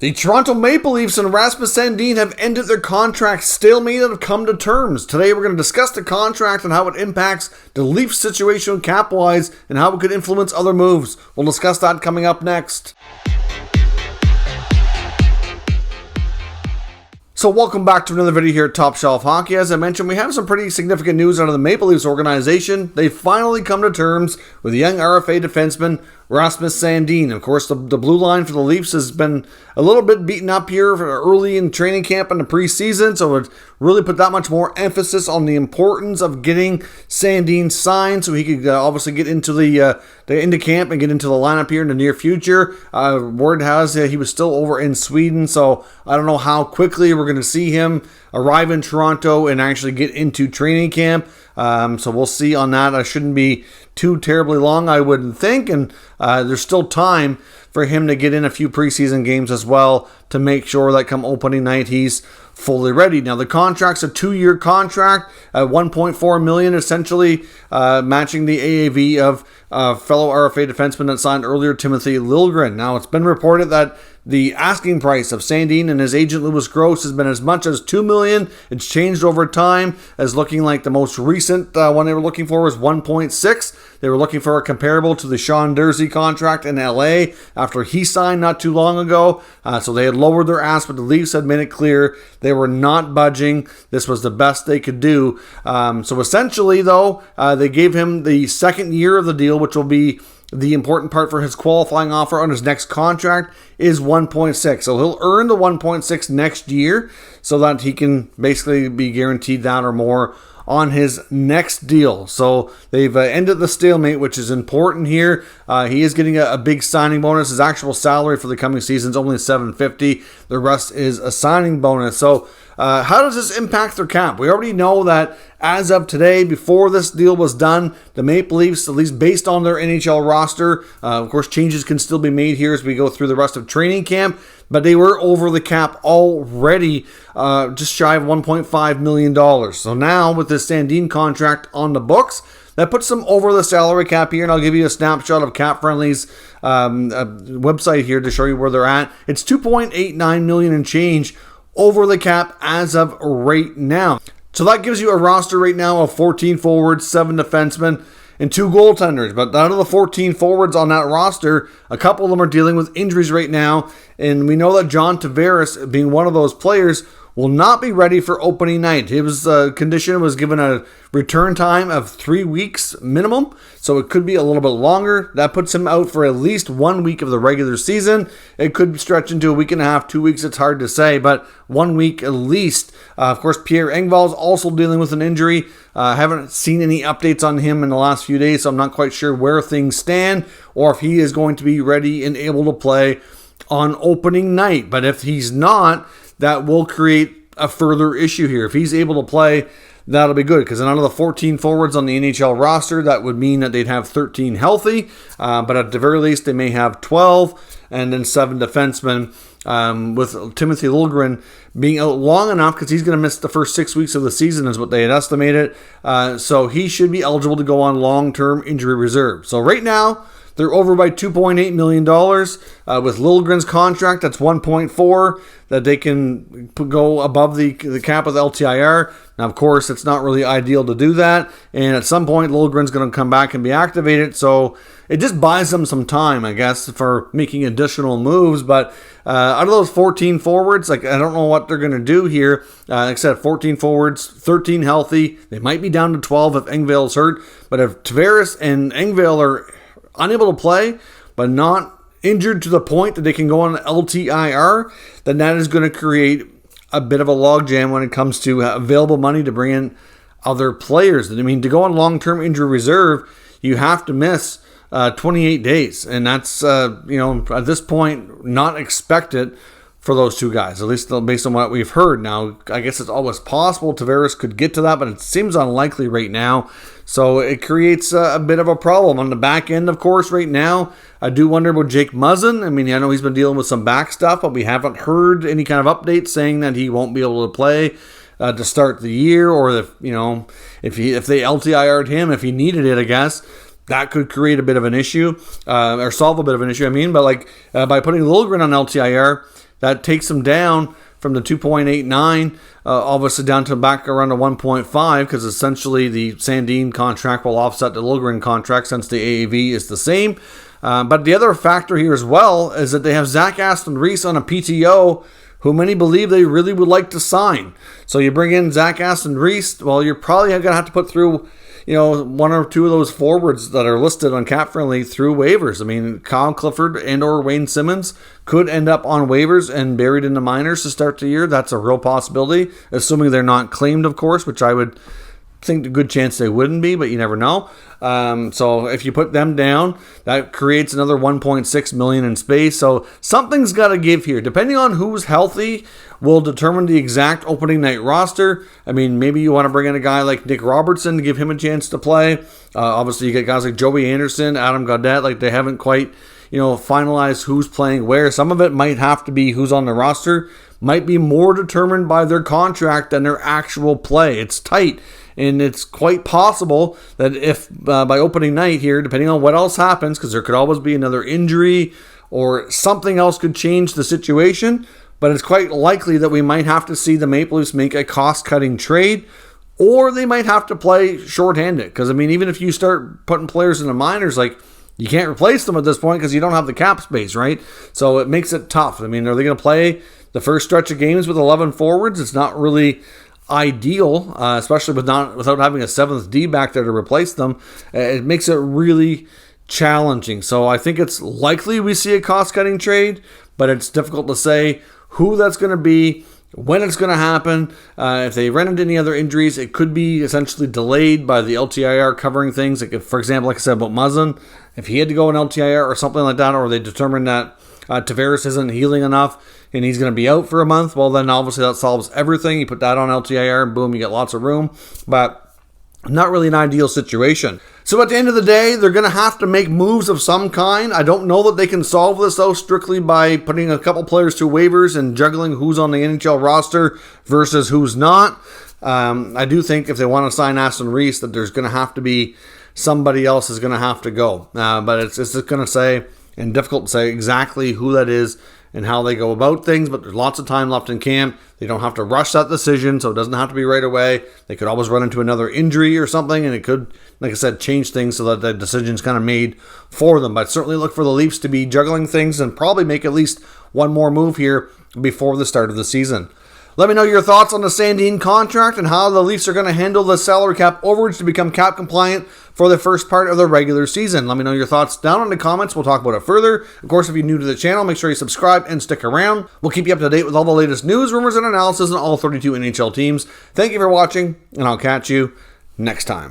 The Toronto Maple Leafs and Rasmus Sandin have ended their contract stalemate and have come to terms. Today we're going to discuss the contract and how it impacts the Leafs situation cap-wise and how it could influence other moves. We'll discuss that coming up next. So welcome back to another video here at Top Shelf Hockey. As I mentioned, we have some pretty significant news out of the Maple Leafs organization. They've finally come to terms with the young RFA defenseman Rasmus Sandin. Of course, the blue line for the Leafs has been a little bit beaten up here early in training camp and the preseason, so it really put that much more emphasis on the importance of getting Sandin signed so he could obviously get into into camp and get into the lineup here in the near future. Word has he was still over in Sweden, so I don't know how quickly we're going to see him arrive in Toronto and actually get into training camp. So we'll see on that. It shouldn't be too terribly long, I wouldn't think, and there's still time for him to get in a few preseason games as well to make sure that come opening night he's fully ready. Now the contract's a 2-year contract at $1.4 million, essentially matching the AAV of fellow RFA defenseman that signed earlier, Timothy Liljegren. Now it's been reported that the asking price of Sandin and his agent Louis Gross has been as much as $2 million. It's changed over time, as looking like the most recent one they were looking for was 1.6. They were looking for a comparable to the Sean Durzi contract in LA after he signed not too long ago. So they had lowered their ask, but the Leafs had made it clear they were not budging. This was the best they could do. So essentially, though, they gave him the second year of the deal, which will be the important part for his qualifying offer on his next contract is 1.6. So he'll earn the 1.6 next year so that he can basically be guaranteed that or more on his next deal. So they've ended the stalemate, which is important here. He is getting a big signing bonus. His actual salary for the coming season is only $750. The rest is a signing bonus. So how does this impact their cap? We already know that as of today, before this deal was done, the Maple Leafs, at least based on their NHL roster, of course changes can still be made here as we go through the rest of training camp, but they were over the cap already, just shy of $1.5 million. So now with this Sandin contract on the books, that puts them over the salary cap here, and I'll give you a snapshot of Cap Friendly's website here to show you where they're at. It's $2.89 million and change over the cap as of right now. So that gives you a roster right now of 14 forwards, 7 defensemen, and 2 goaltenders. But out of the 14 forwards on that roster, a couple of them are dealing with injuries right now. And we know that John Tavares, being one of those players, will not be ready for opening night. His condition was given a return time of 3 weeks minimum, so it could be a little bit longer. That puts him out for at least 1 week of the regular season. It could stretch into a week and a half, 2 weeks, it's hard to say, but 1 week at least. Of course, Pierre Engvall is also dealing with an injury. I haven't seen any updates on him in the last few days, so I'm not quite sure where things stand or if he is going to be ready and able to play on opening night. But if he's not, that will create a further issue here. If he's able to play, that'll be good, because out of the 14 forwards on the NHL roster, that would mean that they'd have 13 healthy, but at the very least, they may have 12, and then 7 defensemen, with Timothy Liljegren being out long enough, because he's going to miss the first 6 weeks of the season, is what they had estimated, so he should be eligible to go on long-term injury reserve. So right now, they're over by $2.8 million. With Liljegren's contract, that's $1.4 that they can go above the cap of the LTIR. Now, of course, it's not really ideal to do that. And at some point, Liljegren's going to come back and be activated. So it just buys them some time, I guess, for making additional moves. But out of those 14 forwards, I don't know what they're going to do here. Like I said, 14 forwards, 13 healthy. They might be down to 12 if Engvall's hurt. But if Tavares and Engvall are unable to play, but not injured to the point that they can go on LTIR, then that is going to create a bit of a logjam when it comes to available money to bring in other players. I mean, to go on long-term injury reserve, you have to miss 28 days, and that's at this point not expected for those two guys, at least based on what we've heard. Now, I guess it's always possible Tavares could get to that, but it seems unlikely right now. So it creates a bit of a problem. On the back end, of course, right now, I do wonder about Jake Muzzin. I mean, I know he's been dealing with some back stuff, but we haven't heard any kind of updates saying that he won't be able to play to start the year, or if they LTIR'd him, if he needed it, I guess. That could create a bit of an issue, or solve a bit of an issue, but by putting Liljegren on LTIR, that takes them down from the 2.89, obviously down to back around the 1.5, because essentially the Sandeen contract will offset the Liljegren contract since the AAV is the same. But the other factor here as well is that they have Zach Aston Reese on a PTO, who many believe they really would like to sign. So you bring in Zach Aston Reese, well, you're probably going to have to put through, one or two of those forwards that are listed on Cap Friendly through waivers. I mean, Kyle Clifford and or Wayne Simmons could end up on waivers and buried in the minors to start the year. That's a real possibility, assuming they're not claimed, of course, which I would think a good chance they wouldn't be, but you never know. So if you put them down, that creates another 1.6 million in space. So something's got to give here. Depending on who's healthy will determine the exact opening night roster. I mean, maybe you want to bring in a guy like Nick Robertson to give him a chance to play. Obviously, you get guys like Joey Anderson, Adam Gaudette. Like, they haven't quite, finalized who's playing where. Some of it might have to be who's on the roster. Might be more determined by their contract than their actual play. It's tight. And it's quite possible that if by opening night here, depending on what else happens, because there could always be another injury or something else could change the situation, but it's quite likely that we might have to see the Maple Leafs make a cost-cutting trade, or they might have to play shorthanded. Because, I mean, even if you start putting players in the minors, like, you can't replace them at this point because you don't have the cap space, right? So it makes it tough. I mean, are they going to play the first stretch of games with 11 forwards? It's not really ideal, especially without having a seventh D back there to replace them. It makes it really challenging. So I think it's likely we see a cost-cutting trade, but it's difficult to say who that's going to be, when it's going to happen. If they run into any other injuries, it could be essentially delayed by the LTIR covering things. Like, if, for example, like I said about Muzzin, if he had to go in LTIR or something like that, or they determine that Tavares isn't healing enough and he's going to be out for a month, well, then obviously that solves everything. You put that on LTIR and boom, you get lots of room. But not really an ideal situation. So at the end of the day, they're going to have to make moves of some kind. I don't know that they can solve this, though, strictly by putting a couple players through waivers and juggling who's on the NHL roster versus who's not. I do think if they want to sign Aston Reese, that there's going to have to be somebody else is going to have to go. But it's just going to say, and difficult to say exactly who that is and how they go about things, but there's lots of time left in camp. They don't have to rush that decision, so it doesn't have to be right away. They could always run into another injury or something, and it could, like I said, change things so that the decision's kind of made for them. But certainly look for the Leafs to be juggling things and probably make at least one more move here before the start of the season. Let me know your thoughts on the Sandeen contract and how the Leafs are going to handle the salary cap overage to become cap compliant for the first part of the regular season. Let me know your thoughts down in the comments. We'll talk about it further. Of course, if you're new to the channel, make sure you subscribe and stick around. We'll keep you up to date with all the latest news, rumors, and analysis on all 32 NHL teams. Thank you for watching, and I'll catch you next time.